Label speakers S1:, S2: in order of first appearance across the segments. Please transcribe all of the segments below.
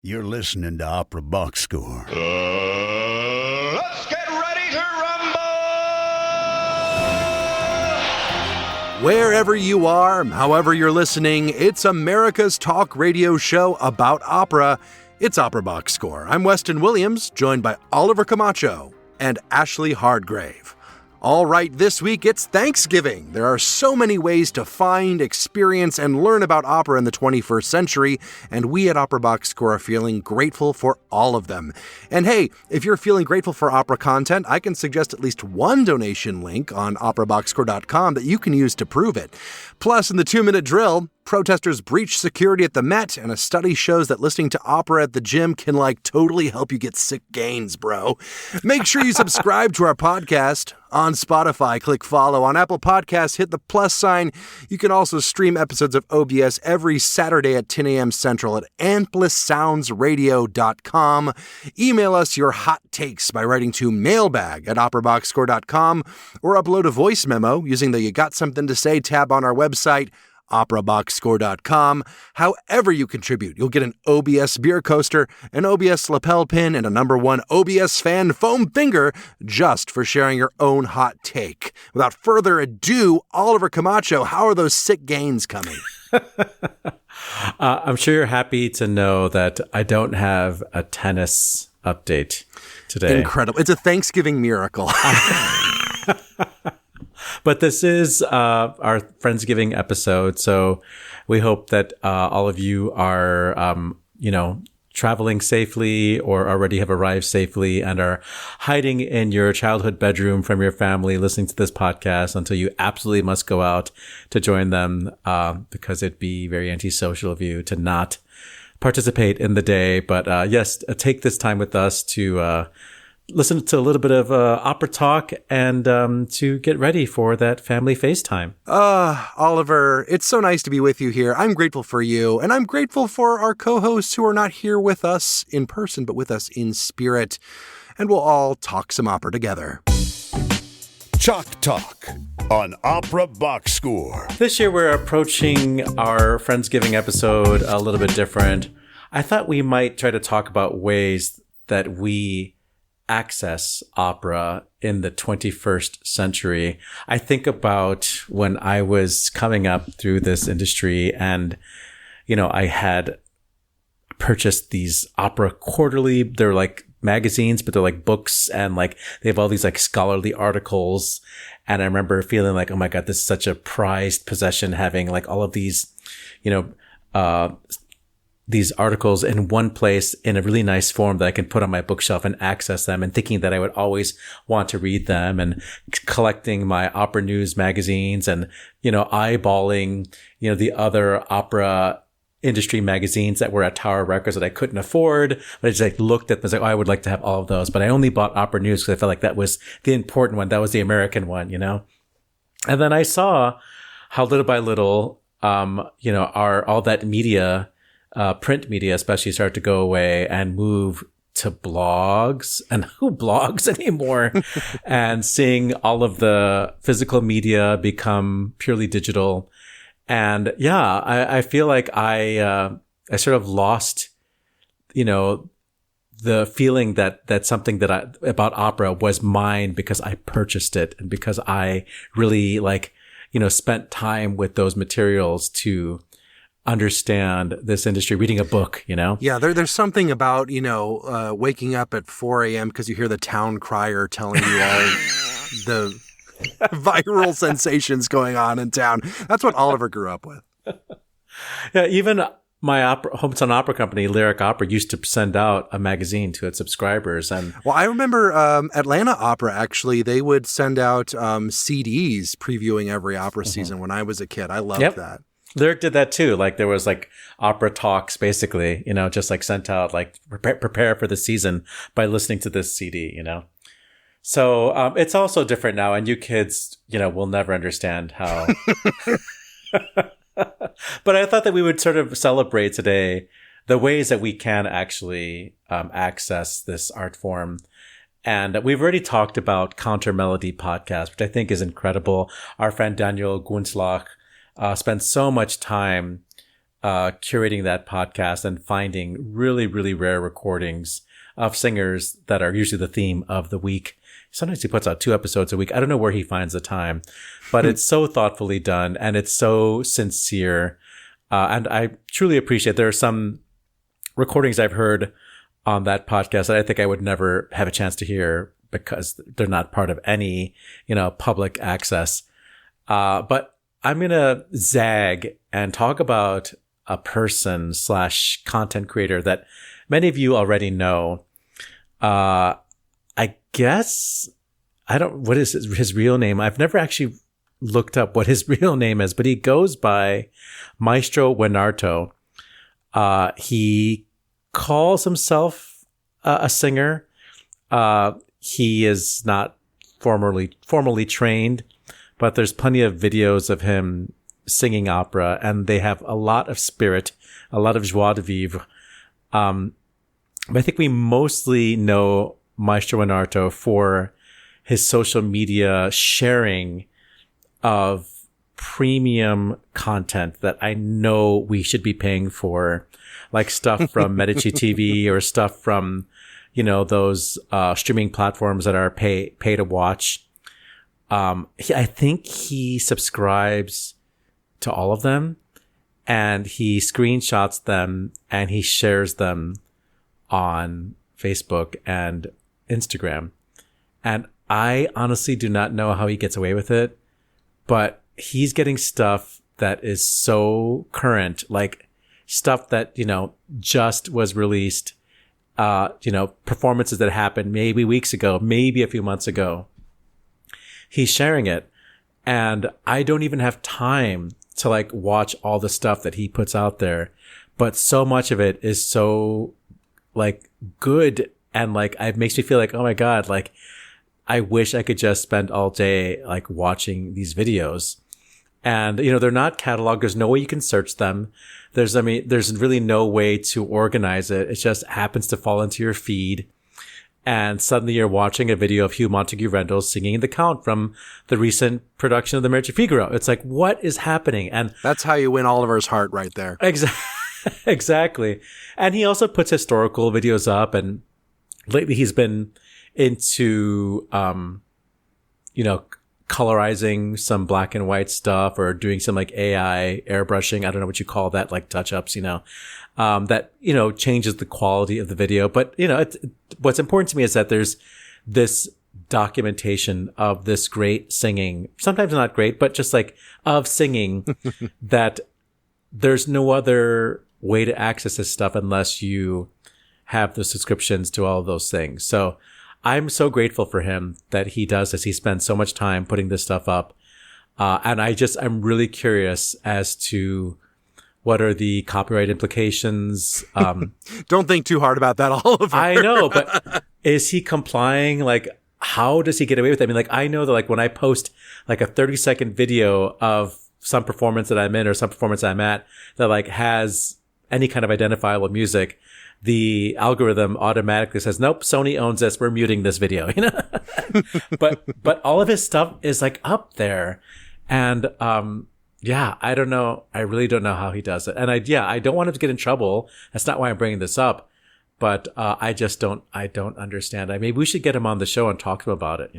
S1: You're listening to Opera Box Score.
S2: Let's get ready to rumble!
S3: Wherever you are, however you're listening, it's America's talk radio show about opera. It's Opera Box Score. I'm Weston Williams, joined by Oliver Camacho and Ashley Hardgrave. All right, this week it's Thanksgiving. There are so many ways to find, experience, and learn about opera in the 21st century, and we at Opera Box Score are feeling grateful for all of them. And hey, if you're feeling grateful for opera content, I can suggest at least one donation link on operaboxscore.com that you can use to prove it. Plus, in the 2-minute drill, protestors breached security at the Met, and a study shows that listening to opera at the gym can totally help you get sick gains, bro. Make sure you subscribe to our podcast on Spotify. Click follow. On Apple Podcasts, hit the plus sign. You can also stream episodes of OBS every Saturday at 10 a.m. Central at amplisssoundsradio.com. Email us your hot takes by writing to mailbag@operaboxscore.com or upload a voice memo using the You Got Something to Say tab on our website, operaboxscore.com. However you contribute, you'll get an OBS beer coaster, an OBS lapel pin, and a #1 OBS fan foam finger just for sharing your own hot take. Without further ado, Oliver Camacho, how are those sick gains coming?
S4: I'm sure you're happy to know that I don't have a tennis update today.
S3: Incredible. It's a Thanksgiving miracle.
S4: But this is our Friendsgiving episode, so we hope that all of you are, traveling safely or already have arrived safely and are hiding in your childhood bedroom from your family listening to this podcast until you absolutely must go out to join them, because it'd be very antisocial of you to not participate in the day. But yes, take this time with us to listen to a little bit of opera talk and to get ready for that family FaceTime.
S3: Oliver, it's so nice to be with you here. I'm grateful for you, and I'm grateful for our co-hosts who are not here with us in person, but with us in spirit. And we'll all talk some opera together.
S1: Chalk Talk on Opera Box Score.
S4: This year we're approaching our Friendsgiving episode a little bit different. I thought we might try to talk about ways that we access opera in the 21st century. I think about when I was coming up through this industry and, I had purchased these opera quarterly. They're like magazines, but they're like books, and they have all these scholarly articles. And I remember feeling like, oh my God, this is such a prized possession, having all of these, these articles in one place in a really nice form that I can put on my bookshelf and access them, and thinking that I would always want to read them, and collecting my opera news magazines and, eyeballing, the other opera industry magazines that were at Tower Records that I couldn't afford. But I just looked at them and I would like to have all of those. But I only bought opera news because I felt like that was the important one. That was the American one, And then I saw how little by little, all that media, print media especially, started to go away and move to blogs. And who blogs anymore? And seeing all of the physical media become purely digital. And yeah, I feel like I sort of lost, the feeling that something about opera was mine because I purchased it and because I really spent time with those materials to understand this industry, reading a book,
S3: Yeah, there's something about, waking up at 4 a.m. because you hear the town crier telling you all the viral sensations going on in town. That's what Oliver grew up with.
S4: Yeah, even my hometown opera company, Lyric Opera, used to send out a magazine to its subscribers. And
S3: well, I remember Atlanta Opera, actually, they would send out CDs previewing every opera season when I was a kid. I loved that.
S4: Lyric did that too. There was opera talks, basically, just sent out, prepare for the season by listening to this CD, So it's also different now, and you kids, will never understand how. But I thought that we would sort of celebrate today the ways that we can actually access this art form. And we've already talked about Counter Melody podcast, which I think is incredible. Our friend Daniel Gunzlach spent so much time curating that podcast and finding really, really rare recordings of singers that are usually the theme of the week. Sometimes he puts out 2 episodes a week. I don't know where he finds the time, but it's so thoughtfully done and it's so sincere. And I truly appreciate, there are some recordings I've heard on that podcast that I think I would never have a chance to hear because they're not part of any, public access. But I'm going to zag and talk about a person / content creator that many of you already know. I guess what is his real name? I've never actually looked up what his real name is, but he goes by Maestro Wenarto. He calls himself a singer. He is not formally trained, but there's plenty of videos of him singing opera, and they have a lot of spirit, a lot of joie de vivre. But I think we mostly know Maestro Wenarto for his social media sharing of premium content that I know we should be paying for, like stuff from Medici TV or stuff from, those streaming platforms that are pay to watch. I think he subscribes to all of them and he screenshots them and he shares them on Facebook and Instagram. And I honestly do not know how he gets away with it, but he's getting stuff that is so current, like stuff that, just was released, performances that happened maybe weeks ago, maybe a few months ago. He's sharing it. And I don't even have time to watch all the stuff that he puts out there, but so much of it is so good. And it makes me feel like, oh my God, I wish I could just spend all day watching these videos. And, they're not cataloged. There's no way you can search them. There's really no way to organize it. It just happens to fall into your feed. And suddenly you're watching a video of Hugh Montague-Rendell singing the Count from the recent production of the Marriage of Figaro. It's like, what is happening? And
S3: that's how you win Oliver's heart right there.
S4: Exactly. And he also puts historical videos up. And lately he's been into, colorizing some black and white stuff or doing some AI airbrushing. I don't know what you call that, touch-ups, that, changes the quality of the video. But, what's important to me is that there's this documentation of this great singing, sometimes not great, but just of singing that there's no other way to access this stuff unless you have the subscriptions to all of those things. So I'm so grateful for him that he does this. He spends so much time putting this stuff up. And I'm really curious as to what are the copyright implications.
S3: Don't think too hard about that, Oliver.
S4: I know, but is he complying? How does he get away with it? I mean, I know that when I post a 30-second video of some performance that I'm in or some performance I'm at that has any kind of identifiable music, the algorithm automatically says, nope, Sony owns this. We're muting this video, but all of his stuff is up there. And, I don't know. I really don't know how he does it. And I don't want him to get in trouble. That's not why I'm bringing this up, but, I don't understand. Maybe we should get him on the show and talk to him about it,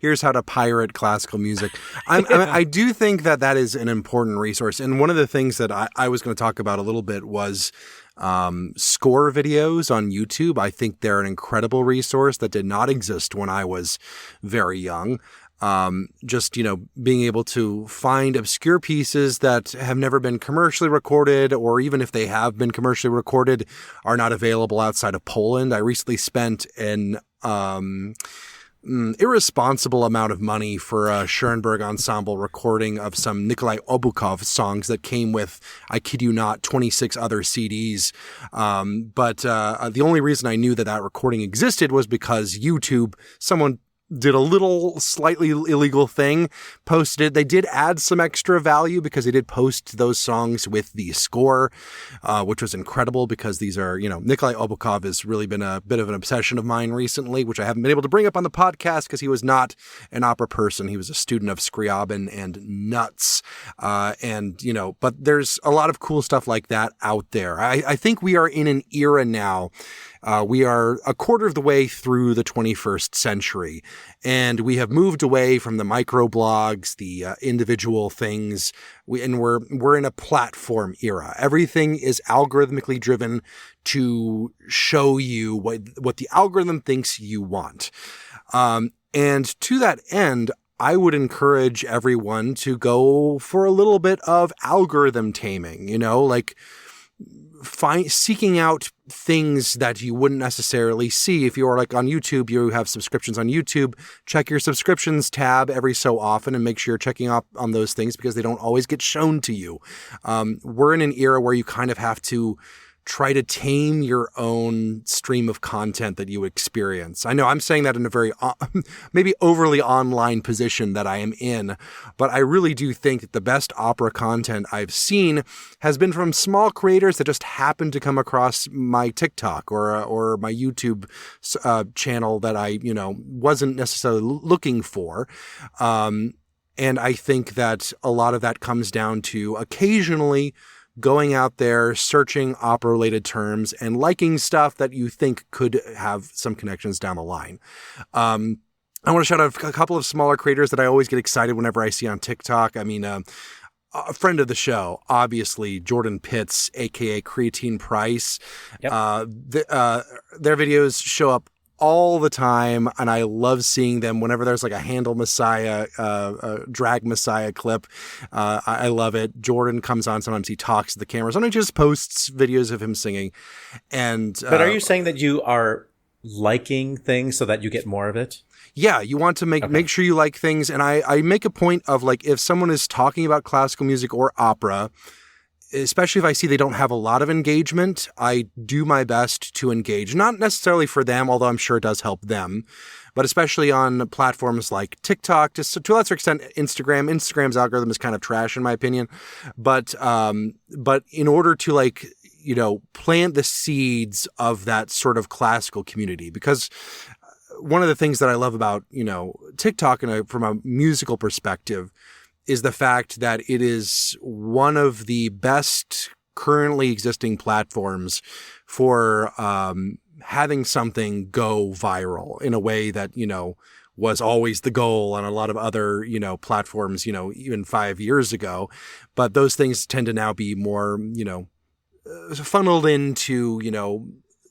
S3: Here's how to pirate classical music. I do think that is an important resource. And one of the things that I was going to talk about a little bit was, score videos on YouTube. I think they're an incredible resource that did not exist when I was very young. Being able to find obscure pieces that have never been commercially recorded, or even if they have been commercially recorded, are not available outside of Poland. I recently spent an irresponsible amount of money for a Schoenberg ensemble recording of some Nikolai Obukov songs that came with, I kid you not, 26 other CDs. But the only reason I knew that recording existed was because YouTube, someone did a little slightly illegal thing, posted it. They did add some extra value because they did post those songs with the score, which was incredible because these are, Nikolai Obukov has really been a bit of an obsession of mine recently, which I haven't been able to bring up on the podcast because he was not an opera person. He was a student of Scriabin and Nuts. But there's a lot of cool stuff like that out there. I think we are in an era now. We are a quarter of the way through the 21st century, and we have moved away from the microblogs, the individual things, we're in a platform era. Everything is algorithmically driven to show you what the algorithm thinks you want. And to that end, I would encourage everyone to go for a little bit of algorithm taming, seeking out things that you wouldn't necessarily see. If you're like on YouTube, you have subscriptions on YouTube, check your subscriptions tab every so often and make sure you're checking up on those things because they don't always get shown to you. We're in an era where you kind of have to try to tame your own stream of content that you experience. I know I'm saying that in a very maybe overly online position that I am in, but I really do think that the best opera content I've seen has been from small creators that just happened to come across my TikTok or my YouTube channel that I, wasn't necessarily looking for. And I think that a lot of that comes down to occasionally going out there, searching opera-related terms, and liking stuff that you think could have some connections down the line. I want to shout out a couple of smaller creators that I always get excited whenever I see on TikTok. I mean, a friend of the show, obviously, Jordan Pitts, a.k.a. Creatine Price. Yep. Their videos show up all the time, and I love seeing them whenever there's like a Handel Messiah, drag Messiah clip. I love it. Jordan comes on, sometimes he talks to the camera, sometimes he just posts videos of him singing. But are
S4: you saying that you are liking things so that you get more of it?
S3: Yeah, you want to make sure you like things, and I make a point of like if someone is talking about classical music or opera, especially if I see they don't have a lot of engagement, I do my best to engage. Not necessarily for them, although I'm sure it does help them, but especially on platforms like TikTok, just to a lesser extent, Instagram. Instagram's algorithm is kind of trash in my opinion. But in order to plant the seeds of that sort of classical community, because one of the things that I love about, TikTok from a musical perspective is the fact that it is one of the best currently existing platforms for having something go viral in a way that, was always the goal on a lot of other, platforms, even 5 years ago. But those things tend to now be more, funneled into,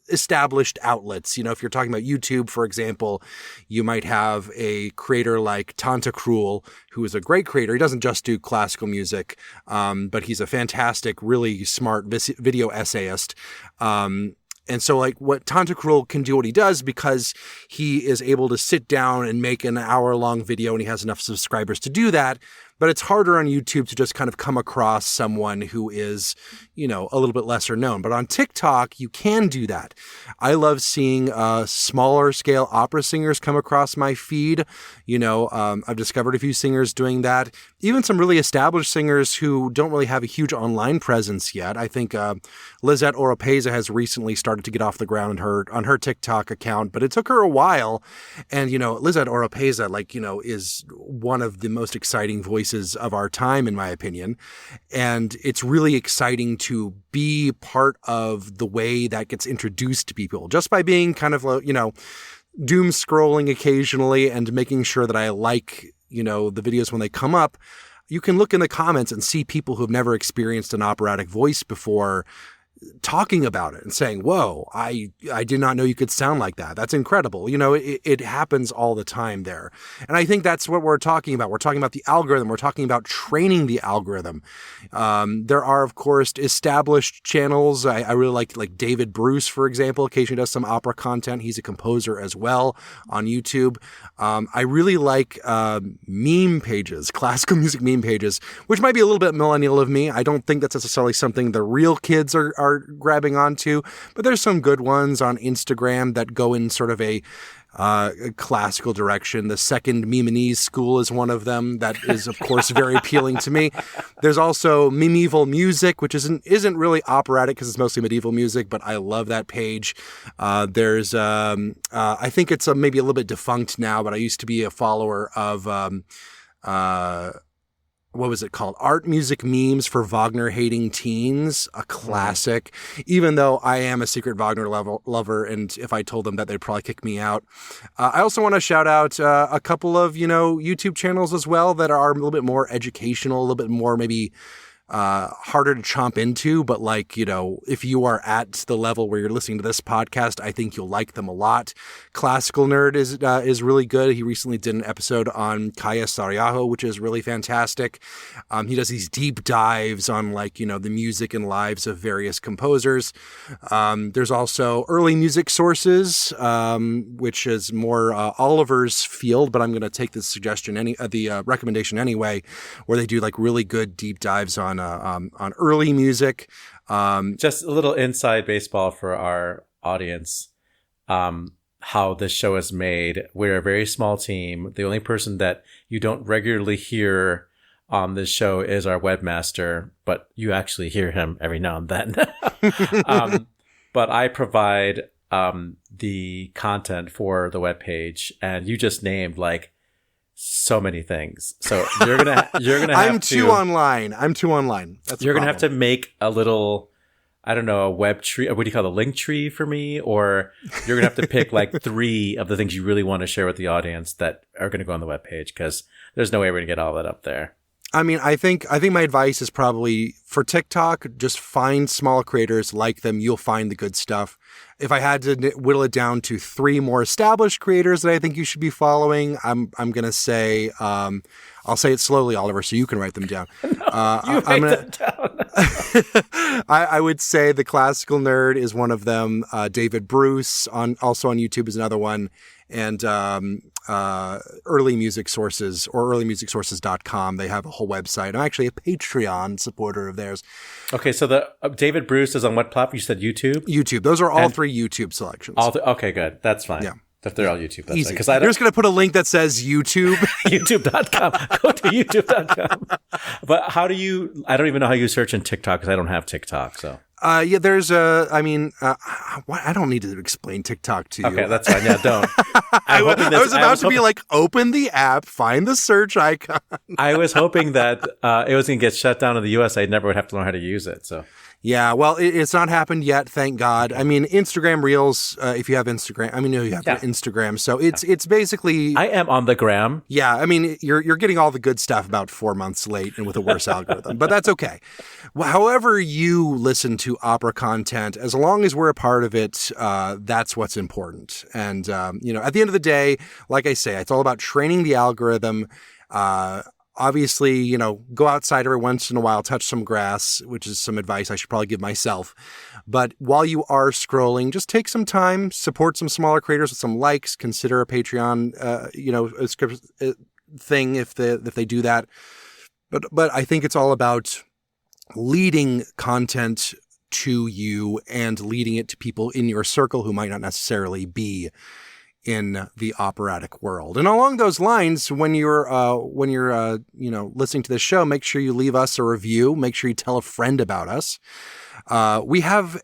S3: established outlets. If you're talking about YouTube, for example, you might have a creator like Tantacruel, who is a great creator. He doesn't just do classical music, but he's a fantastic, really smart video essayist. And so what Tantacruel can do what he does because he is able to sit down and make an hour-long video and he has enough subscribers to do that. But it's harder on YouTube to just kind of come across someone who is, a little bit lesser known. But on TikTok, you can do that. I love seeing smaller scale opera singers come across my feed. I've discovered a few singers doing that. Even some really established singers who don't really have a huge online presence yet. I think Lizette Oropeza has recently started to get off the ground on her TikTok account, but it took her a while. And, Lizette Oropeza, is one of the most exciting voices of our time, in my opinion. And it's really exciting to be part of the way that gets introduced to people just by being kind of, doom scrolling occasionally and making sure that I like, the videos when they come up. You can look in the comments and see people who have never experienced an operatic voice before talking about it and saying, whoa, I did not know you could sound like that. That's incredible. It happens all the time there. And I think that's what we're talking about. We're talking about the algorithm. We're talking about training the algorithm. There are, of course, established channels. I really like David Bruce, for example, occasionally does some opera content. He's a composer as well on YouTube. I really like meme pages, classical music meme pages, which might be a little bit millennial of me. I don't think that's necessarily something the real kids are are grabbing onto, but there's some good ones on Instagram that go in sort of a classical direction. The Second Mimeese School is one of them that is, of course, very appealing to me. There's also Medieval Music, which isn't really operatic because it's mostly medieval music, but I love that page. There's, I think it's maybe a little bit defunct now, but I used to be a follower of, what was it called? Art Music Memes for Wagner-hating teens, a classic, even though I am a secret Wagner lover, and if I told them that, they'd probably kick me out. I also want to shout out a couple of, YouTube channels as well that are a little bit more educational, a little bit more maybe harder to chomp into, but if you are at the level where you're listening to this podcast, I think you'll like them a lot. Classical Nerd is really good. He recently did an episode on Kaya Sarajevo, which is really fantastic. He does these deep dives on the music and lives of various composers. There's also Early Music Sources, which is more Oliver's field, but I'm going to take the suggestion, the recommendation anyway, where they do really good deep dives on early music.
S4: Just a little inside baseball for our audience. How this show is made. We're a very small team. The only person that you don't regularly hear on this show is our webmaster, but you actually hear him every now and then. But I provide the content for the webpage, and you just named so many things. So you're gonna have
S3: I'm too online. That's
S4: you're gonna have to make a little, I don't know, a web tree. What do you call it, a link tree for me? Or you're gonna have to pick 3 of the things you really want to share with the audience that are gonna go on the webpage, because there's no way we're gonna get all that up there.
S3: I mean, I think my advice is probably for TikTok, just find small creators, like them. You'll find the good stuff. If I had to whittle it down to 3 more established creators that I think you should be following, I'm going to say, I'll say it slowly, Oliver, so you can write them down.
S4: No, them down.
S3: I would say the Classical Nerd is one of them. David Bruce also on YouTube is another one. And Early Music Sources, or earlymusicsources.com. They have a whole website. I'm actually a Patreon supporter of theirs.
S4: Okay, so the David Bruce is on what platform? You said YouTube?
S3: YouTube. Those are all 3 YouTube selections.
S4: Okay, good. That's fine. Yeah. If they're all YouTube, that's
S3: easy. You're just going to put a link that says YouTube.
S4: YouTube.com. Go to YouTube.com. But I don't even know how you search in TikTok, because I don't have TikTok, so.
S3: There's I don't need to explain TikTok to you.
S4: Okay, that's fine. Yeah, don't.
S3: I was about to be open the app, find the search icon.
S4: I was hoping that it was going to get shut down in the US. I never would have to learn how to use it. So.
S3: Yeah, well, it's not happened yet, thank God. I mean, Instagram Reels, if you have Instagram, you have Instagram, so it's basically...
S4: I am on the gram.
S3: Yeah, I mean, you're getting all the good stuff about 4 months late and with a worse algorithm, but that's okay. Well, however you listen to opera content, as long as we're a part of it, that's what's important. And, at the end of the day, like I say, it's all about training the algorithm. Obviously, go outside every once in a while, touch some grass, which is some advice I should probably give myself. But while you are scrolling, just take some time, support some smaller creators with some likes, consider a Patreon, thing if they do that. But I think it's all about leading content to you and leading it to people in your circle who might not necessarily be in the operatic world. And along those lines, when you're listening to this show, make sure you leave us a review. Make sure you tell a friend about us. We have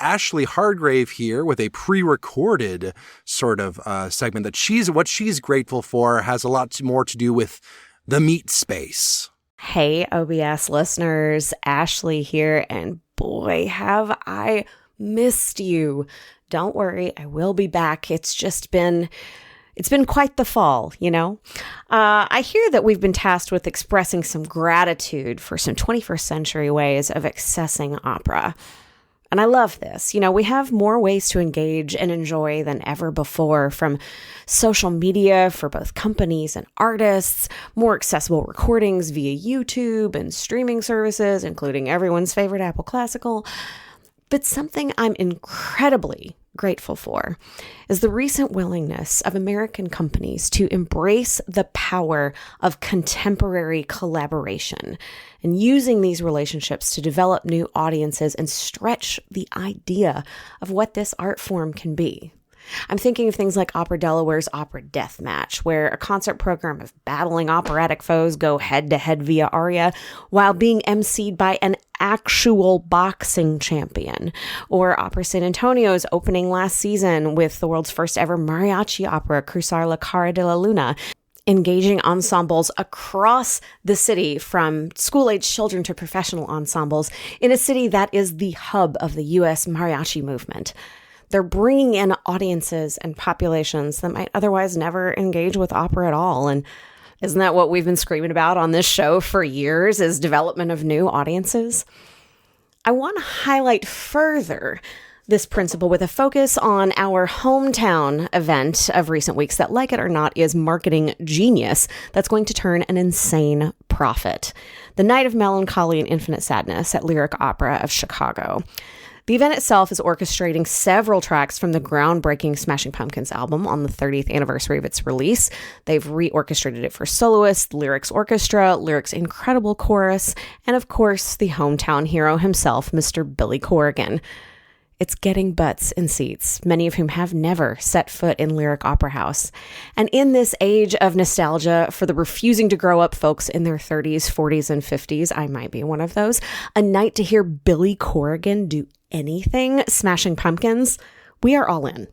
S3: Ashley Hardgrave here with a pre-recorded sort of segment that she's grateful for has a lot more to do with the meat space.
S5: Hey, OBS listeners, Ashley here, and boy, have I missed you. Don't worry, I will be back. It's been quite the fall, I hear that we've been tasked with expressing some gratitude for some 21st century ways of accessing opera. And I love this. We have more ways to engage and enjoy than ever before, from social media for both companies and artists, more accessible recordings via YouTube and streaming services, including everyone's favorite Apple Classical, But something I'm incredibly grateful for is the recent willingness of American companies to embrace the power of contemporary collaboration and using these relationships to develop new audiences and stretch the idea of what this art form can be. I'm thinking of things like Opera Delaware's Opera Death Match, where a concert program of battling operatic foes go head-to-head via aria while being emceed by an actual boxing champion. Or Opera San Antonio's opening last season with the world's first ever mariachi opera, Cruzar la Cara de la Luna, engaging ensembles across the city from school-age children to professional ensembles in a city that is the hub of the U.S. mariachi movement. They're bringing in audiences and populations that might otherwise never engage with opera at all. And isn't that what we've been screaming about on this show for years, is development of new audiences? I want to highlight further this principle with a focus on our hometown event of recent weeks that, like it or not, is marketing genius that's going to turn an insane profit. The Night of Melancholy and Infinite Sadness at Lyric Opera of Chicago. The event itself is orchestrating several tracks from the groundbreaking Smashing Pumpkins album on the 30th anniversary of its release. They've reorchestrated it for soloists, Lyrics Orchestra, Lyrics Incredible Chorus, and of course, the hometown hero himself, Mr. Billy Corrigan. It's getting butts in seats, many of whom have never set foot in Lyric Opera House. And in this age of nostalgia for the refusing to grow up folks in their 30s, 40s, and 50s, I might be one of those, a night to hear Billy Corrigan do anything Smashing Pumpkins, we are all in.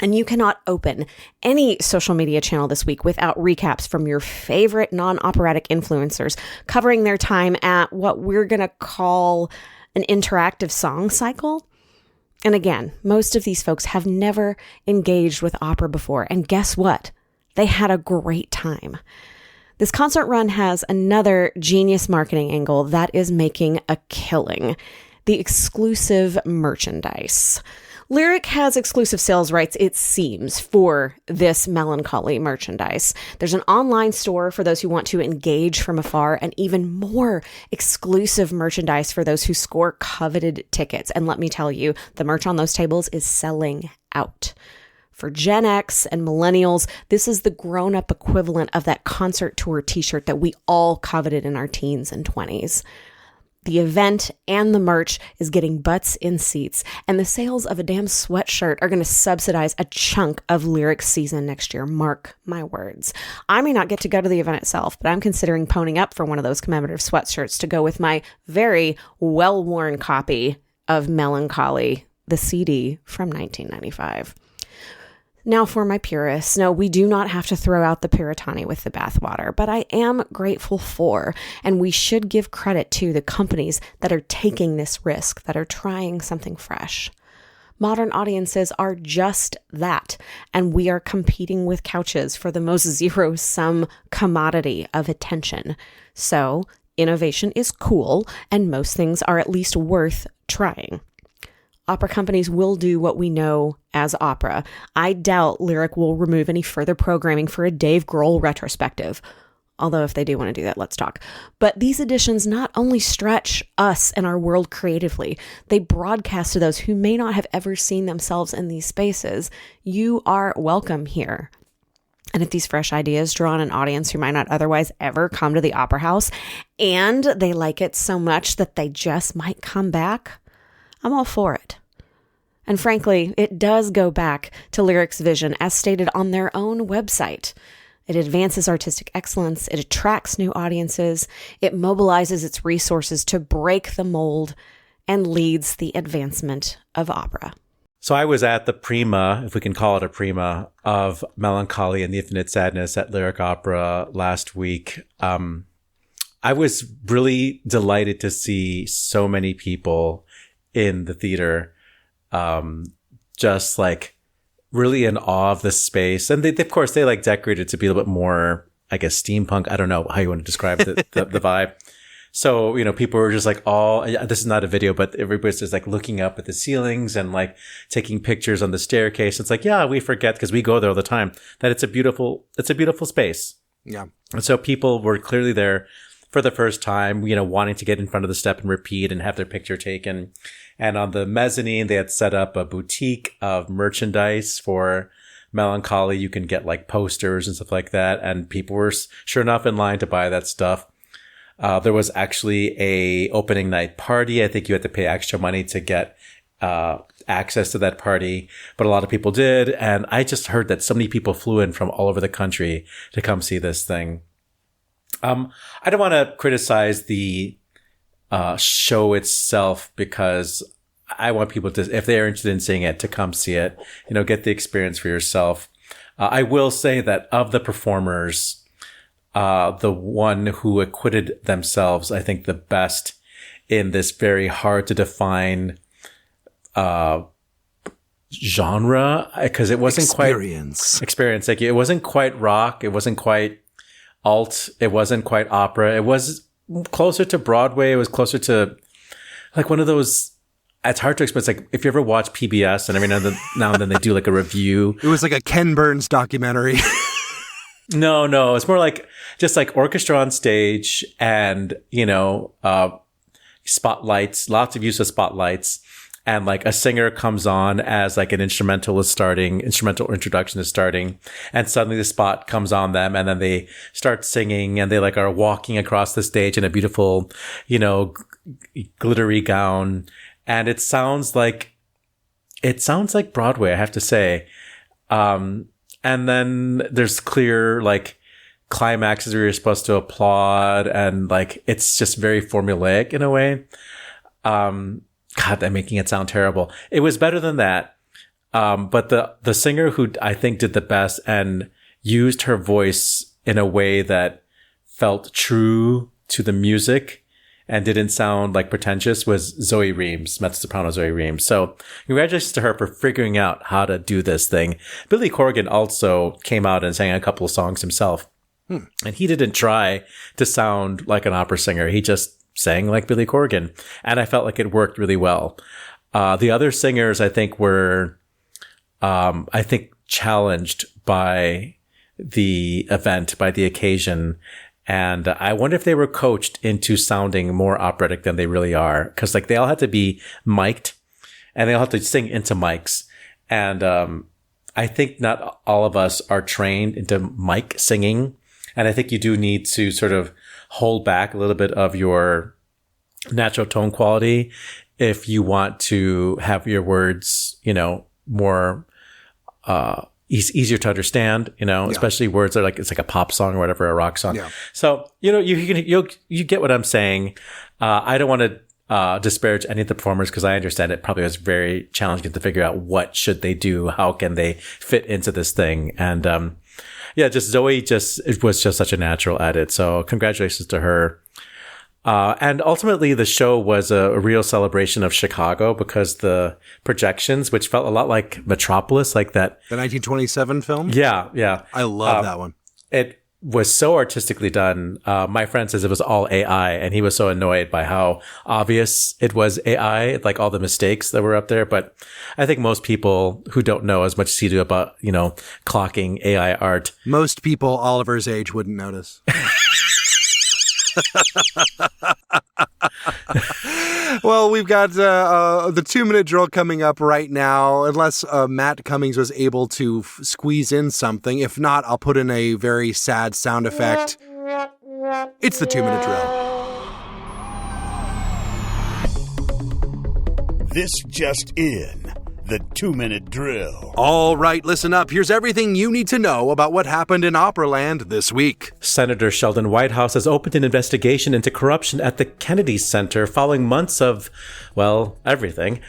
S5: And you cannot open any social media channel this week without recaps from your favorite non-operatic influencers covering their time at what we're going to call an interactive song cycle. And again, most of these folks have never engaged with opera before. And guess what? They had a great time. This concert run has another genius marketing angle that is making a killing: the exclusive merchandise. Lyric has exclusive sales rights, it seems, for this melancholy merchandise. There's an online store for those who want to engage from afar, and even more exclusive merchandise for those who score coveted tickets. And let me tell you, the merch on those tables is selling out. For Gen X and millennials, this is the grown-up equivalent of that concert tour t-shirt that we all coveted in our teens and 20s. The event and the merch is getting butts in seats, and the sales of a damn sweatshirt are going to subsidize a chunk of Lyric season next year. Mark my words. I may not get to go to the event itself, but I'm considering ponying up for one of those commemorative sweatshirts to go with my very well-worn copy of Melancholy, the CD from 1995. Now for my purists, no, we do not have to throw out the Puritani with the bathwater, but I am grateful for, and we should give credit to, the companies that are taking this risk, that are trying something fresh. Modern audiences are just that, and we are competing with couches for the most zero-sum commodity of attention. So innovation is cool, and most things are at least worth trying. Opera companies will do what we know as opera. I doubt Lyric will remove any further programming for a Dave Grohl retrospective. Although if they do want to do that, let's talk. But these editions not only stretch us and our world creatively, they broadcast to those who may not have ever seen themselves in these spaces. You are welcome here. And if these fresh ideas draw on an audience who might not otherwise ever come to the Opera House, and they like it so much that they just might come back, I'm all for it. And frankly, it does go back to Lyric's vision as stated on their own website. It advances artistic excellence, it attracts new audiences, it mobilizes its resources to break the mold, and leads the advancement of opera.
S4: So I was at the prima, if we can call it a prima, of Melancholy and the Infinite Sadness at Lyric Opera last week. I was really delighted to see so many people in the theater, just like really in awe of the space. And they of course, they like decorated to be a little bit more, I guess, steampunk. I don't know how you want to describe the vibe. So, you know, people were just like this is not a video, but everybody's just like looking up at the ceilings and like taking pictures on the staircase. It's like, yeah, we forget, because we go there all the time, that it's a beautiful space.
S3: Yeah.
S4: And so people were clearly there for the first time, wanting to get in front of the step and repeat and have their picture taken. And on the mezzanine, they had set up a boutique of merchandise for Melancholy. You can get like posters and stuff like that. And people were sure enough in line to buy that stuff. There was actually a opening night party. I think you had to pay extra money to get access to that party, but a lot of people did. And I just heard that so many people flew in from all over the country to come see this thing. I don't want to criticize the show itself, because I want people to, if they're interested in seeing it, to come see it, get the experience for yourself. I will say that of the performers, the one who acquitted themselves, I think the best in this very hard to define genre, because it wasn't experience. Like, it wasn't quite rock. It wasn't quite alt. It wasn't quite opera. It was closer to Broadway. It was closer to like one of those. It's hard to explain. It's like if you ever watch PBS and every now and then they do like a review.
S3: It was like a Ken Burns documentary.
S4: No. It's more like just like orchestra on stage and, spotlights, lots of use of spotlights. And like a singer comes on as like an instrumental introduction is starting. And suddenly the spot comes on them and then they start singing and they like are walking across the stage in a beautiful, glittery gown. And it sounds like Broadway, I have to say. And then there's clear like climaxes where you're supposed to applaud, and like it's just very formulaic in a way. God, I'm making it sound terrible. It was better than that. But the singer who I think did the best and used her voice in a way that felt true to the music and didn't sound like pretentious was Zoe Reams, mezzo-soprano Zoe Reams. So congratulations to her for figuring out how to do this thing. Billy Corgan also came out and sang a couple of songs himself. And he didn't try to sound like an opera singer. He just sang like Billy Corgan. And I felt like it worked really well. The other singers, I think, were, challenged by the event, by the occasion. And I wonder if they were coached into sounding more operatic than they really are. Because like they all had to be mic'd and they all have to sing into mics. And I think not all of us are trained into mic singing. And I think you do need to sort of hold back a little bit of your natural tone quality if you want to have your words, more easier to understand, especially words that are like, it's like a pop song or whatever, a rock song. Yeah. So, you get what I'm saying. I don't want to disparage any of the performers because I understand it probably was very challenging to figure out what should they do, how can they fit into this thing. And Zoe it was just such a natural at it. So congratulations to her. And ultimately the show was a real celebration of Chicago because the projections, which felt a lot like Metropolis, like that.
S3: The 1927 film?
S4: Yeah.
S3: I love that one.
S4: It was so artistically done. My friend says it was all AI, and he was so annoyed by how obvious it was AI, like all the mistakes that were up there. But I think most people who don't know as much as you do about, clocking AI art.
S3: Most people Oliver's age wouldn't notice. Well, we've got the 2-minute drill coming up right now, unless Matt Cummings was able to squeeze in something. If not, I'll put in a very sad sound effect. It's the 2-minute drill.
S1: This just in. The 2-minute drill.
S3: All right, listen up. Here's everything you need to know about what happened in Operaland this week.
S4: Senator Sheldon Whitehouse has opened an investigation into corruption at the Kennedy Center following months of, everything.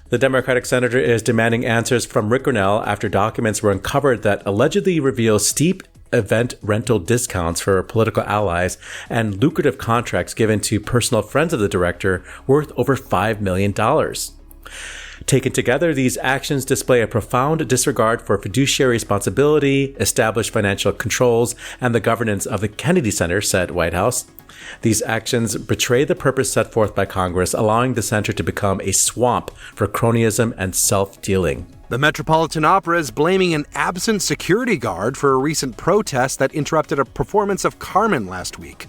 S4: The Democratic senator is demanding answers from Rick Grinnell after documents were uncovered that allegedly reveal steep event rental discounts for political allies and lucrative contracts given to personal friends of the director worth over $5 million. Taken together, these actions display a profound disregard for fiduciary responsibility, established financial controls, and the governance of the Kennedy Center, said Whitehouse. These actions betray the purpose set forth by Congress, allowing the center to become a swamp for cronyism and self-dealing.
S3: The Metropolitan Opera is blaming an absent security guard for a recent protest that interrupted a performance of Carmen last week.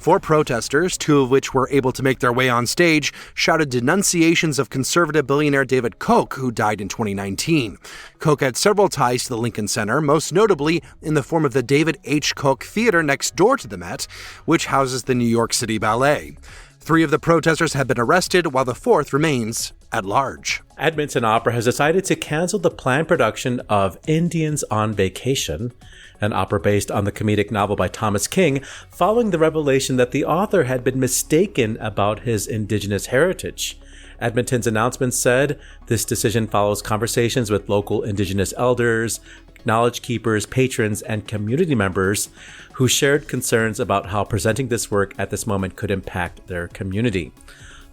S3: 4 protesters, 2 of which were able to make their way on stage, shouted denunciations of conservative billionaire David Koch, who died in 2019. Koch had several ties to the Lincoln Center, most notably in the form of the David H. Koch Theater next door to the Met, which houses the New York City Ballet. 3 of the protesters have been arrested, while the 4th remains at large.
S4: Edmonton Opera has decided to cancel the planned production of Indians on Vacation, an opera based on the comedic novel by Thomas King, following the revelation that the author had been mistaken about his Indigenous heritage. Edmonton's announcement said this decision follows conversations with local Indigenous elders, knowledge keepers, patrons, and community members who shared concerns about how presenting this work at this moment could impact their community.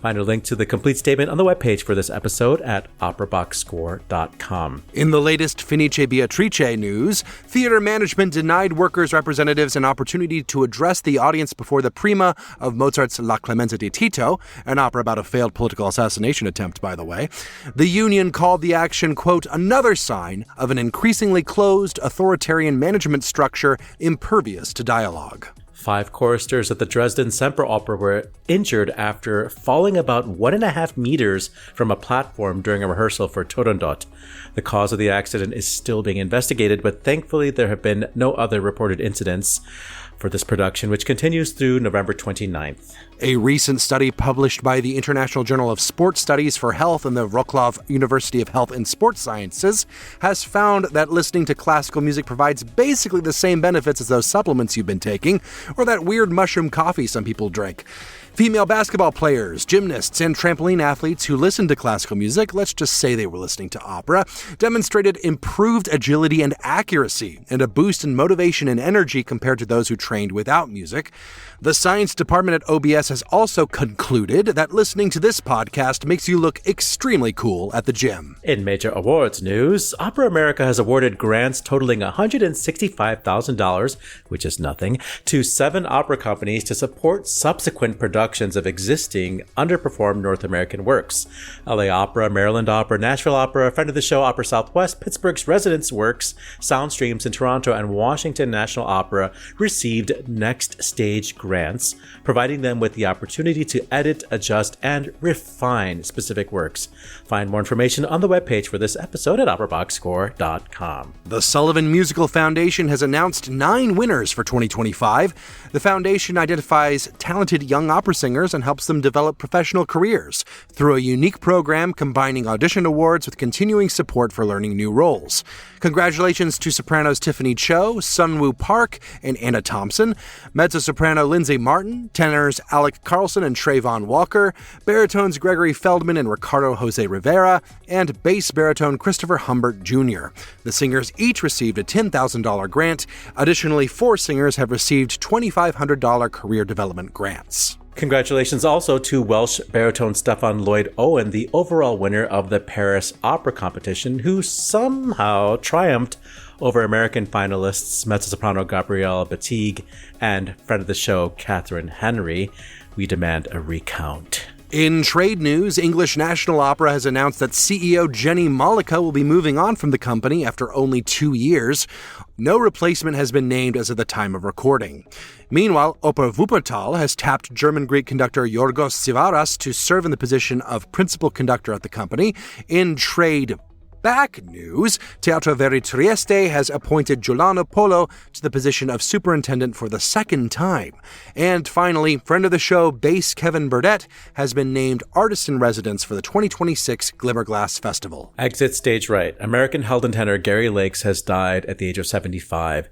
S4: Find a link to the complete statement on the webpage for this episode at operaboxscore.com.
S3: In the latest Fenice Beatrice news, theater management denied workers' representatives an opportunity to address the audience before the prima of Mozart's La Clemenza di Tito, an opera about a failed political assassination attempt, by the way. The union called the action, quote, another sign of an increasingly closed authoritarian management structure impervious to dialogue.
S4: 5 choristers at the Dresden Semper Opera were injured after falling about 1.5 meters from a platform during a rehearsal for Turandot. The cause of the accident is still being investigated, but thankfully there have been no other reported incidents for this production, which continues through November 29th.
S3: A recent study published by the International Journal of Sports Studies for Health and the Wrocław University of Health and Sports Sciences has found that listening to classical music provides basically the same benefits as those supplements you've been taking, or that weird mushroom coffee some people drink. Female basketball players, gymnasts, and trampoline athletes who listened to classical music, let's just say they were listening to opera, demonstrated improved agility and accuracy, and a boost in motivation and energy compared to those who trained without music. The science department at OBS has also concluded that listening to this podcast makes you look extremely cool at the gym.
S4: In major awards news, Opera America has awarded grants totaling $165,000, which is nothing, to 7 opera companies to support subsequent productions of existing underperformed North American works. LA Opera, Maryland Opera, Nashville Opera, Friend of the Show, Opera Southwest, Pittsburgh's Residence Works, Soundstreams in Toronto, and Washington National Opera received next stage grants, providing them with the opportunity to edit, adjust, and refine specific works. Find more information on the webpage for this episode at operaboxscore.com.
S3: The Sullivan Musical Foundation has announced 9 winners for 2025. The foundation identifies talented young opera singers and helps them develop professional careers through a unique program combining audition awards with continuing support for learning new roles. Congratulations to sopranos Tiffany Cho, Sunwoo Park, and Anna Thompson, mezzo-soprano Lindsay Martin, tenors Alec Carlson and Trayvon Walker, baritones Gregory Feldman and Ricardo Jose Rivera, and bass baritone Christopher Humbert Jr. The singers each received a $10,000 grant. Additionally, 4 singers have received $2,500 career development grants.
S4: Congratulations also to Welsh baritone Stefan Lloyd Owen, the overall winner of the Paris Opera Competition, who somehow triumphed over American finalists mezzo-soprano Gabrielle Batigue and friend of the show Catherine Henry. We demand a recount.
S3: In trade news, English National Opera has announced that CEO Jenny Malika will be moving on from the company after only 2 years. No replacement has been named as of the time of recording. Meanwhile, Oper Wuppertal has tapped German-Greek conductor Yorgos Tsivaras to serve in the position of principal conductor at the company. In trade back news, Teatro Veri Trieste has appointed Giuliano Polo to the position of superintendent for the 2nd time. And finally, friend of the show, bass Kevin Burdett, has been named artist in residence for the 2026 Glimmerglass Festival.
S4: Exit stage right. American Helden tenor Gary Lakes has died at the age of 75.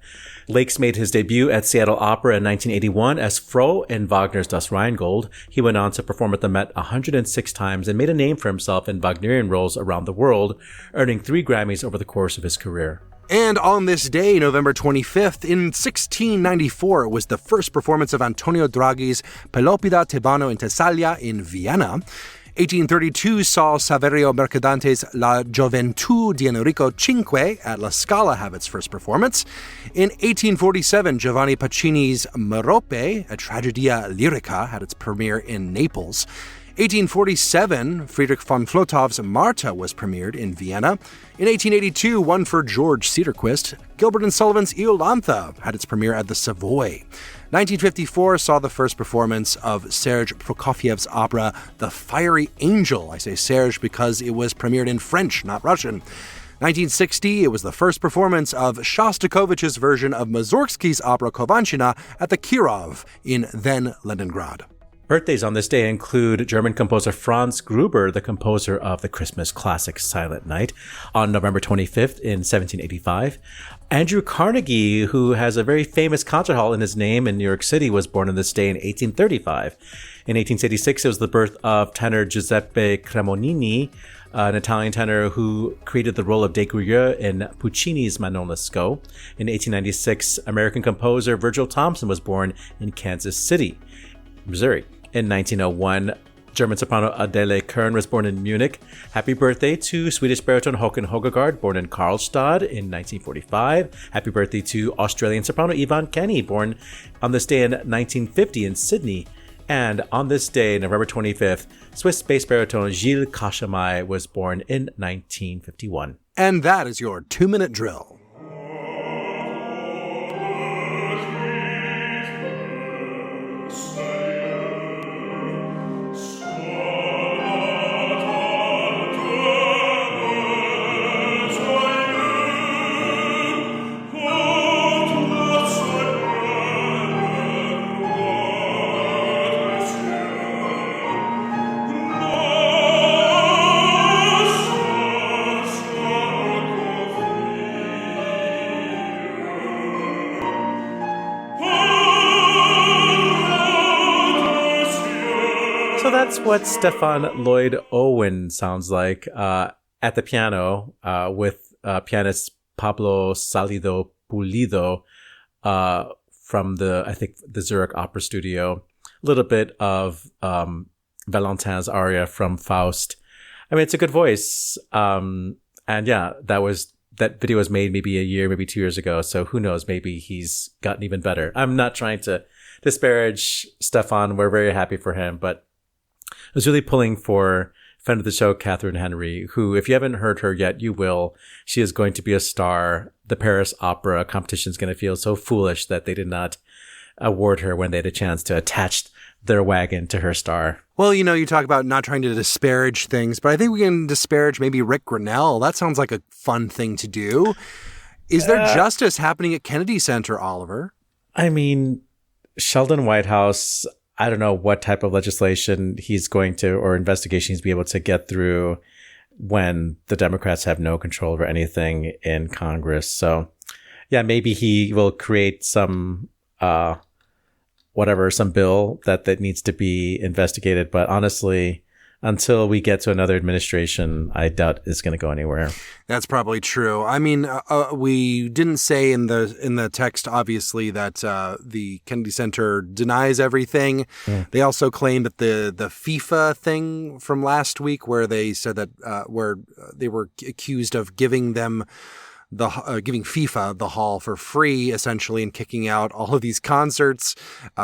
S4: Lakes made his debut at Seattle Opera in 1981 as Fro in Wagner's Das Rheingold. He went on to perform at the Met 106 times and made a name for himself in Wagnerian roles around the world, earning 3 Grammys over the course of his career.
S3: And on this day, November 25th, in 1694, it was the first performance of Antonio Draghi's Pelopida Tebano in Thessalia in Vienna. 1832 saw Saverio Mercadante's La Gioventù di Enrico V at La Scala have its first performance. In 1847, Giovanni Pacini's Merope, a tragedia lyrica, had its premiere in Naples. 1847, Friedrich von Flotow's Marta was premiered in Vienna. In 1882, one for George Cedarquist, Gilbert and Sullivan's Iolantha had its premiere at the Savoy. 1954 saw the first performance of Serge Prokofiev's opera The Fiery Angel. I say Serge because it was premiered in French, not Russian. 1960, it was the first performance of Shostakovich's version of Mussorgsky's opera Kovanchina at the Kirov in then Leningrad.
S4: Birthdays on this day include German composer Franz Gruber, the composer of the Christmas classic Silent Night, on November 25th in 1785. Andrew Carnegie, who has a very famous concert hall in his name in New York City, was born on this day in 1835. In 1886, it was the birth of tenor Giuseppe Cremonini, an Italian tenor who created the role of De Gruyere in Puccini's Manon Lescaut. In 1896, American composer Virgil Thomson was born in Kansas City, Missouri. In 1901, German soprano Adele Kern was born in Munich. Happy birthday to Swedish baritone Håkan Høgegaard, born in Karlstad in 1945. Happy birthday to Australian soprano Yvonne Kenny, born on this day in 1950 in Sydney. And on this day, November 25th, Swiss bass baritone Gilles Cachamay was born in 1951.
S3: And that is your 2-minute drill.
S4: So that's what Stefan Lloyd Owen sounds like at the piano with pianist Pablo Salido Pulido from the Zurich Opera Studio. A little bit of Valentin's aria from Faust. I mean, it's a good voice. And yeah, that video was made maybe a year, maybe 2 years ago. So who knows? Maybe he's gotten even better. I'm not trying to disparage Stefan. We're very happy for him, but I was really pulling for friend of the show, Catherine Henry, who, if you haven't heard her yet, you will. She is going to be a star. The Paris Opera competition is going to feel so foolish that they did not award her when they had a chance to attach their wagon to her star.
S3: Well, you talk about not trying to disparage things, but I think we can disparage maybe Rick Grinnell. That sounds like a fun thing to do. Is there justice happening at Kennedy Center, Oliver?
S4: I mean, Sheldon Whitehouse, I don't know what type of legislation he's going to, or investigation he's be able to get through when the Democrats have no control over anything in Congress. So yeah, maybe he will create some, some bill that needs to be investigated. But honestly, until we get to another administration, I doubt it's going to go anywhere.
S3: That's probably true. I mean, we didn't say in the text, obviously, that the Kennedy Center denies everything. Mm. They also claim that the FIFA thing from last week, where they said that where they were accused of giving them giving FIFA the hall for free, essentially, and kicking out all of these concerts.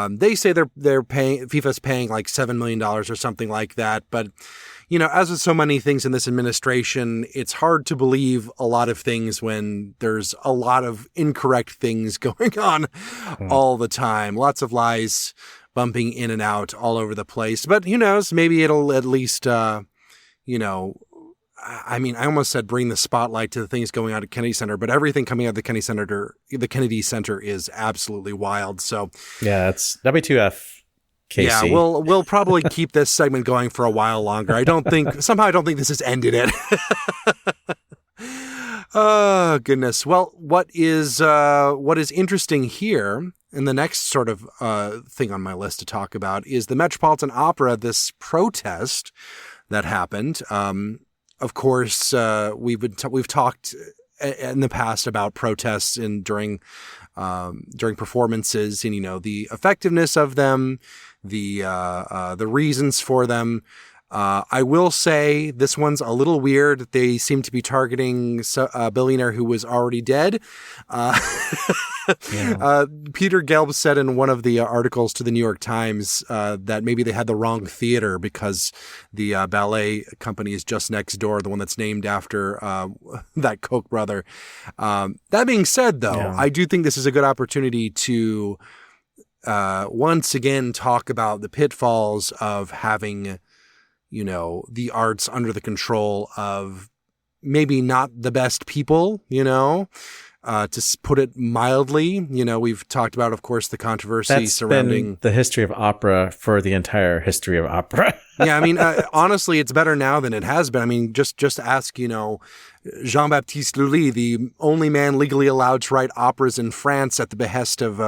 S3: They say they're paying, FIFA's paying like $7 million or something like that. But, as with so many things in this administration, it's hard to believe a lot of things when there's a lot of incorrect things going on all the time. Lots of lies bumping in and out all over the place. But who knows? Maybe it'll at least, I mean, I almost said bring the spotlight to the things going on at Kennedy Center, but everything coming out of the Kennedy Center is absolutely wild. So
S4: yeah, it's WTF, Casey.
S3: Yeah, we'll probably keep this segment going for a while longer. I don't think this has ended it. Oh goodness. Well, what is interesting here, and the next sort of thing on my list to talk about, is the Metropolitan Opera. This protest that happened. Of course, we've talked in the past about protests during performances, and the effectiveness of them, the reasons for them. I will say this one's a little weird. They seem to be targeting a billionaire who was already dead. Peter Gelb said in one of the articles to the New York Times that maybe they had the wrong theater because the ballet company is just next door, the one that's named after that Koch brother. That being said, though, I do think this is a good opportunity to once again talk about the pitfalls of having, the arts under the control of maybe not the best people, to put it mildly. We've talked about, of course, the controversy surrounding
S4: been the history of opera for the entire history of opera.
S3: Yeah, I mean, honestly, it's better now than it has been. I mean, just ask, Jean-Baptiste Lully, the only man legally allowed to write operas in France at the behest of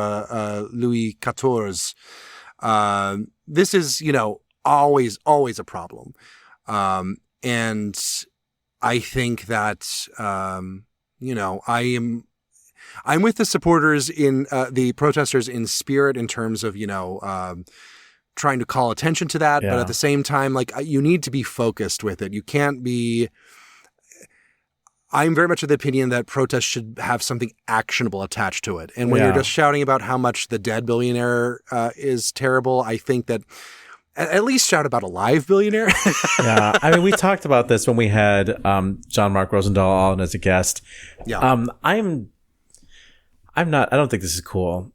S3: Louis XIV. This is, always a problem. And I think that, I'm with the supporters in the protesters in spirit in terms of, trying to call attention to that. Yeah. But at the same time, you need to be focused with it. You can't be. I'm very much of the opinion that protests should have something actionable attached to it. And when you're just shouting about how much the dead billionaire is terrible, I think that at least shout about a live billionaire.
S4: Yeah. I mean, we talked about this when we had John Mark Rosendahl on as a guest.
S3: Yeah.
S4: I don't think this is cool.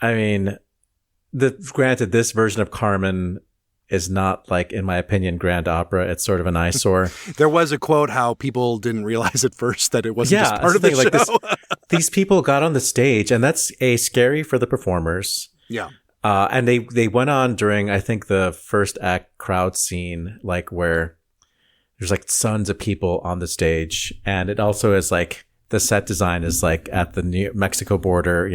S4: I mean, granted, this version of Carmen is not, in my opinion, grand opera. It's sort of an eyesore.
S3: There was a quote how people didn't realize at first that it wasn't just part of the show.
S4: These people got on the stage, and that's scary for the performers.
S3: Yeah.
S4: And they went on during, I think, the first act crowd scene, where there's tons of people on the stage. And it also is the set design is at the New Mexico border,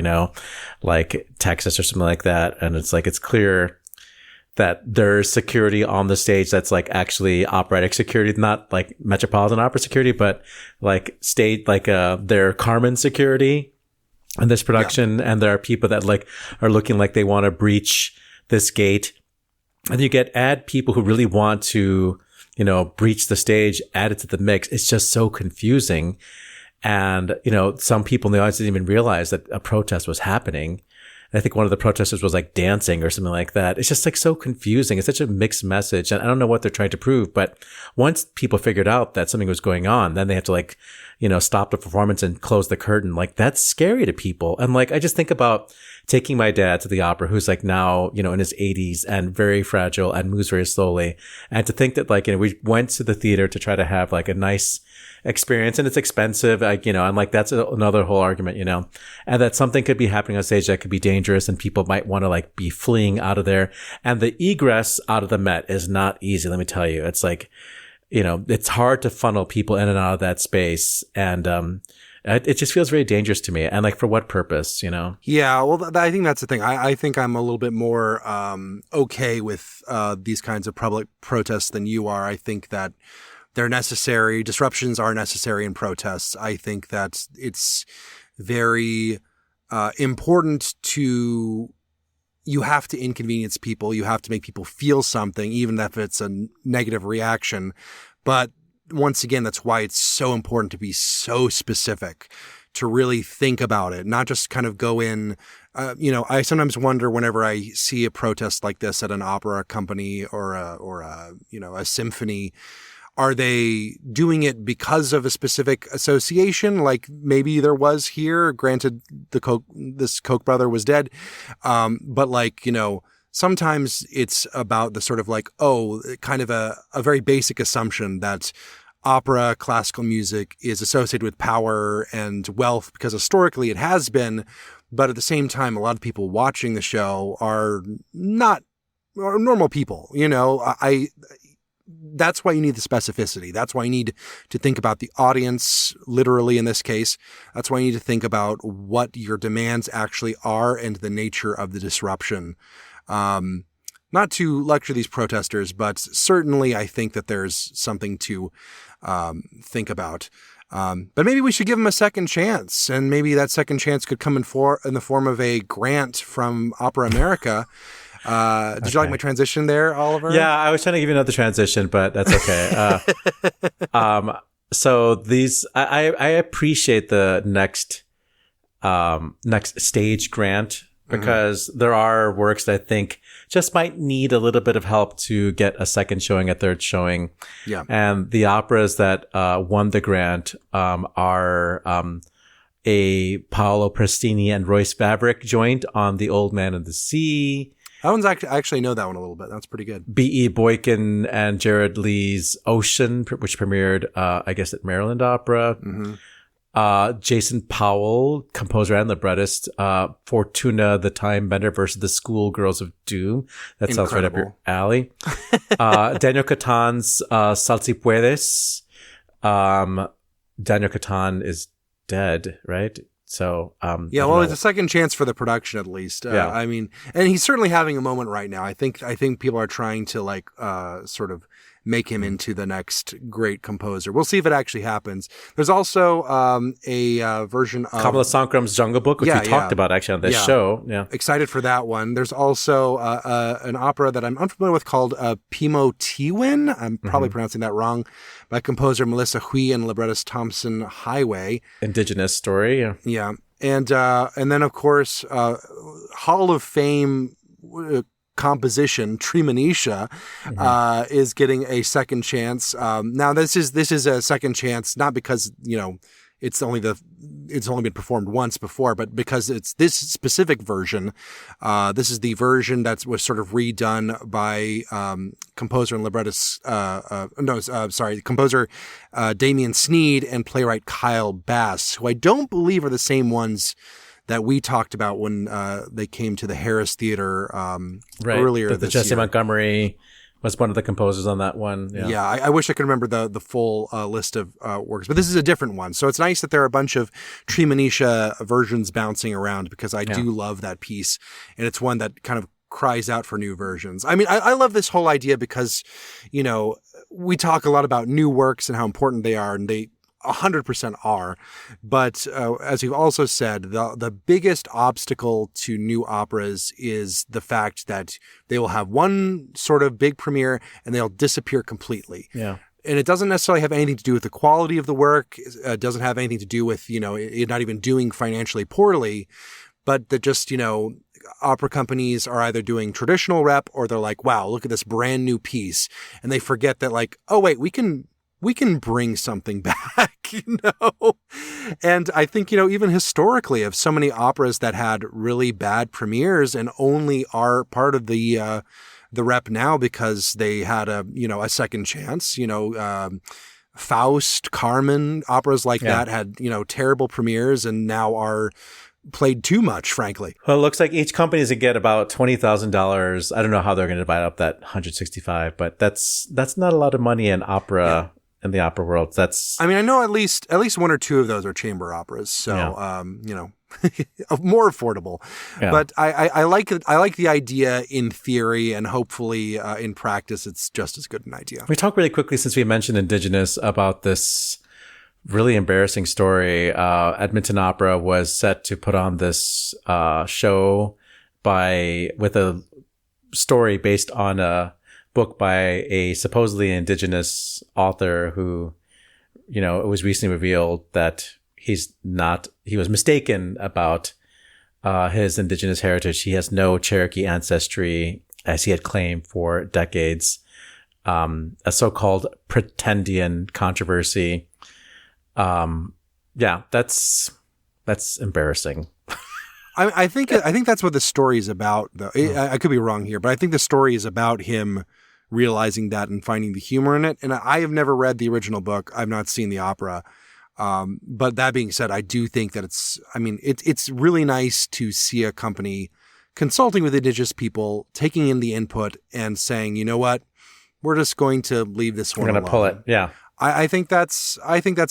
S4: Texas or something like that. And it's clear that there's security on the stage that's actually operatic security, not Metropolitan Opera security, but state, their Carmen security in this production. Yeah. And there are people that are looking like they want to breach this gate. And you add people who really want to, breach the stage, added to the mix. It's just so confusing. And, some people in the audience didn't even realize that a protest was happening. And I think one of the protesters was dancing or something like that. It's just so confusing. It's such a mixed message. And I don't know what they're trying to prove, but once people figured out that something was going on, then they have to stop the performance and close the curtain. That's scary to people. And I just think about taking my dad to the opera, who's now, in his 80s and very fragile and moves very slowly. And to think that we went to the theater to try to have a nice experience, and it's expensive, and that's another whole argument, and that something could be happening on stage that could be dangerous and people might want to be fleeing out of there. And the egress out of the Met is not easy, let me tell you. It's it's hard to funnel people in and out of that space. And, it just feels very dangerous to me. And for what purpose,
S3: Yeah, well, I think that's the thing. I think I'm a little bit more okay with these kinds of public protests than you are. I think that they're necessary. Disruptions are necessary in protests. I think that it's very important you have to inconvenience people. You have to make people feel something, even if it's a negative reaction. But once again, that's why it's so important to be so specific, to really think about it, not just kind of go in. I sometimes wonder whenever I see a protest like this at an opera company or a symphony, are they doing it because of a specific association? Maybe there was here, granted this Koch brother was dead. But sometimes it's about the sort of kind of a very basic assumption that opera, classical music is associated with power and wealth because historically it has been. But at the same time, a lot of people watching the show are normal people, That's why you need the specificity. That's why you need to think about the audience, literally in this case. That's why you need to think about what your demands actually are and the nature of the disruption. Not to lecture these protesters, but certainly I think that there's something to think about. But maybe we should give them a second chance, and maybe that second chance could come in the form of a grant from Opera America. Did you like my transition there, Oliver?
S4: Yeah, I was trying to give you another transition, but that's okay. So these, I appreciate the next stage grant, because there are works that I think just might need a little bit of help to get a second showing, a third showing.
S3: Yeah.
S4: And the operas that won the grant are a Paolo Prestini and Royce Vabrick joint on The Old Man and the Sea.
S3: That one's actually, I actually know that one a little bit. That's pretty good.
S4: B.E. Boykin and Jared Lee's Ocean, which premiered, I guess, at Maryland Opera. Jason Powell, composer and librettist, Fortuna the Time Bender versus the Schoolgirls of Doom. That sounds right up your alley. Daniel Catan's Sal Si Puedes. Daniel Catan is dead, right? So,
S3: yeah, well, it's a second chance for the production, at least.
S4: Yeah.
S3: I mean, and he's certainly having a moment right now. I think people are trying to like, sort of make him into the next great composer. We'll see if it actually happens. There's also, a version of
S4: Kamala Sankram's Jungle Book, which we talked about actually on this show. Yeah.
S3: Excited for that one. There's also, an opera that I'm unfamiliar with called, Pimo Tiwin. I'm probably pronouncing that wrong, by composer Melissa Hui and librettist Thompson Highway.
S4: Indigenous story. Yeah.
S3: Yeah. And then of course, Hall of Fame composition Treemonisha is getting a second chance. Now this is a second chance, not because, it's only been performed once before, but because it's this specific version. This is the version that was sort of redone by composer and librettist, composer Damian Sneed and playwright Kyle Bass, who I don't believe are the same ones that we talked about when they came to the Harris Theater earlier this year.
S4: Jesse Montgomery was one of the composers on that one.
S3: Yeah, I wish I could remember the full list of works, but this is a different one. So it's nice that there are a bunch of Treemonisha versions bouncing around, because I do love that piece, and it's one that kind of cries out for new versions. I mean, I love this whole idea because, we talk a lot about new works and how important they are, and they 100% are. But as you've also said, the biggest obstacle to new operas is the fact that they will have one sort of big premiere and they'll disappear completely.
S4: Yeah.
S3: And it doesn't necessarily have anything to do with the quality of the work. It doesn't have anything to do with, it not even doing financially poorly, but that just, opera companies are either doing traditional rep, or they're like, wow, look at this brand new piece. And they forget that, like, oh, wait, we can bring something back, And I think, even historically, of so many operas that had really bad premieres and only are part of the rep now because they had a second chance, Faust, Carmen, operas like that had, terrible premieres and now are played too much, frankly.
S4: Well, it looks like each company is going to get about $20,000. I don't know how they're going to divide up that 165, but that's not a lot of money in opera. In the opera world, I
S3: know at least one or two of those are chamber operas, so more affordable. Yeah. But I like the idea in theory, and hopefully in practice, it's just as good an idea.
S4: We talked really quickly, since we mentioned Indigenous, about this really embarrassing story. Edmonton Opera was set to put on this show with a story based on a book by a supposedly Indigenous author who, it was recently revealed that he was mistaken about his Indigenous heritage. He has no Cherokee ancestry, as he had claimed for decades. A so-called pretendian controversy. That's embarrassing.
S3: I think that's what the story is about, though. I could be wrong here, but I think the story is about him realizing that and finding the humor in it. And I have never read the original book. I've not seen the opera. But that being said, I do think that it's really nice to see a company consulting with Indigenous people, taking in the input and saying, you know what, we're just going to leave this one alone.
S4: We're going to pull it. Yeah.
S3: I think that's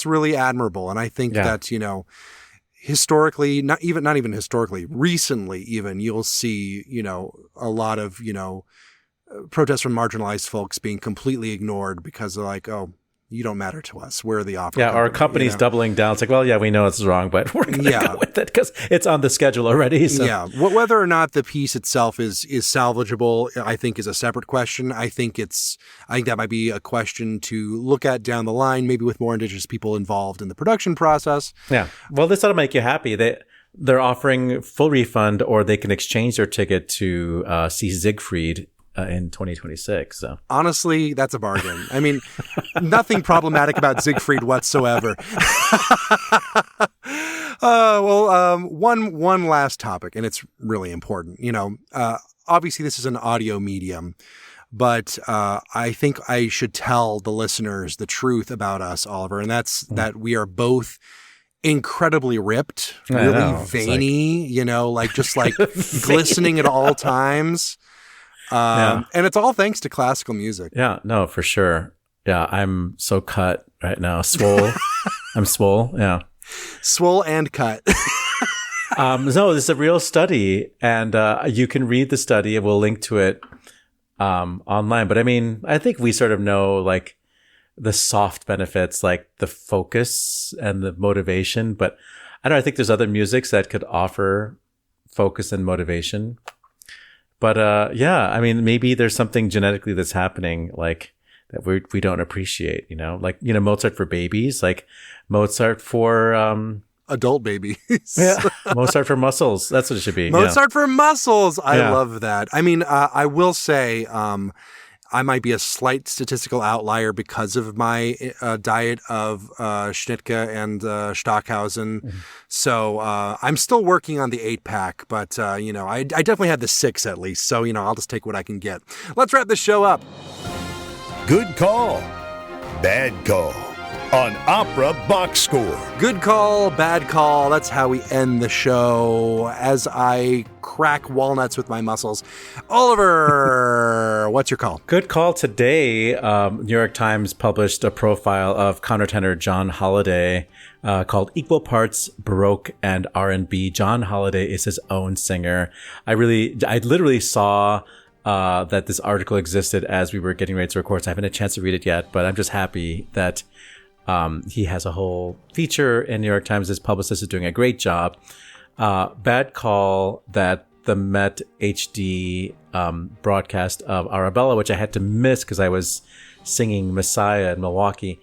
S3: really admirable. And I think that, historically, not even historically, recently even, you'll see, a lot of, protests from marginalized folks being completely ignored because they're like, oh, you don't matter to us. We're the opera.
S4: Yeah, our company's doubling down. It's like, well, yeah, we know it's wrong, but we're going to go with it because it's on the schedule already. So.
S3: Yeah. Whether or not the piece itself is salvageable, I think is a separate question. I think that might be a question to look at down the line, maybe with more Indigenous people involved in the production process.
S4: Yeah. Well, this ought to make you happy. They're offering full refund, or they can exchange their ticket to see Siegfried in 2026. So
S3: honestly, that's a bargain. I mean, nothing problematic about Siegfried whatsoever. One last topic, and it's really important. Obviously this is an audio medium, but I think I should tell the listeners the truth about us, Oliver, and that's that we are both incredibly ripped, really veiny, just glistening at all times. And it's all thanks to classical music.
S4: Yeah, no, for sure. Yeah, I'm so cut right now. Swole. I'm swole. Yeah.
S3: Swole and cut.
S4: No, this is a real study, and you can read the study, and we'll link to it online. But I mean, I think we sort of know the soft benefits, like the focus and the motivation. But I don't know, I think there's other musics that could offer focus and motivation. But yeah, I mean, maybe there's something genetically that's happening, that we don't appreciate, Mozart for babies, Mozart for
S3: adult babies.
S4: Yeah, Mozart for muscles. That's what it should be.
S3: Mozart for muscles. I love that. I mean, I will say I might be a slight statistical outlier because of my diet of Schnittke and Stockhausen. Mm-hmm. So I'm still working on the 8-pack, but I definitely have the 6 at least. So I'll just take what I can get. Let's wrap this show up.
S1: Good call, bad call on Opera Box Score.
S3: Good call, bad call. That's how we end the show as I crack walnuts with my muscles. Oliver, what's your call?
S4: Good call today. New York Times published a profile of countertenor John Holiday called Equal Parts Baroque and R&B. John Holiday is his own singer. I literally saw that this article existed as we were getting ready to record. So I haven't had a chance to read it yet, but I'm just happy that he has a whole feature in New York Times. His publicist is doing a great job. Bad call that the Met HD broadcast of Arabella, which I had to miss because I was singing Messiah in Milwaukee.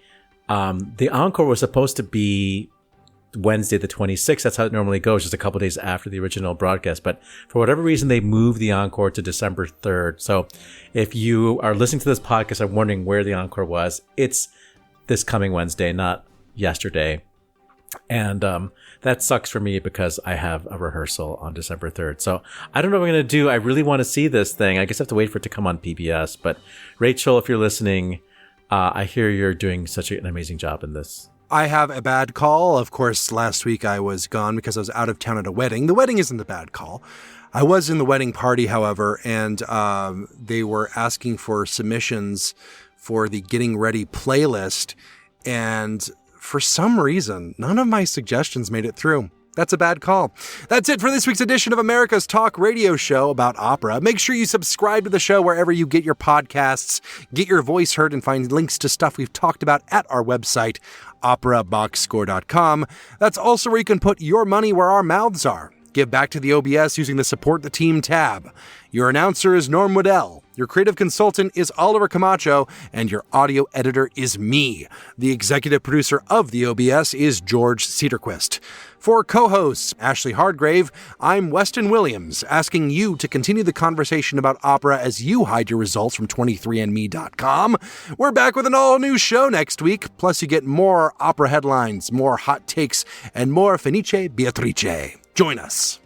S4: The encore was supposed to be Wednesday the 26th. That's how it normally goes, just a couple days after the original broadcast. But for whatever reason, they moved the encore to December 3rd. So if you are listening to this podcast, I'm wondering where the encore was. It's this coming Wednesday, not yesterday. And that sucks for me because I have a rehearsal on December 3rd. So I don't know what I'm going to do. I really want to see this thing. I guess I have to wait for it to come on PBS. But Rachel, if you're listening, I hear you're doing such an amazing job in this.
S3: I have a bad call. Of course, last week I was gone because I was out of town at a wedding. The wedding isn't a bad call. I was in the wedding party, however, and they were asking for submissions for the Getting Ready playlist. And for some reason, none of my suggestions made it through. That's a bad call. That's it for this week's edition of America's Talk Radio Show about opera. Make sure you subscribe to the show wherever you get your podcasts, get your voice heard, and find links to stuff we've talked about at our website, operaboxscore.com. That's also where you can put your money where our mouths are. Give back to the OBS using the Support the Team tab. Your announcer is Norm Waddell. Your creative consultant is Oliver Camacho, and your audio editor is me. The executive producer of the OBS is George Cedarquist. For co-hosts Ashley Hardgrave, I'm Weston Williams, asking you to continue the conversation about opera as you hide your results from 23andme.com. We're back with an all-new show next week, plus you get more opera headlines, more hot takes, and more Fenice Beatrice. Join us.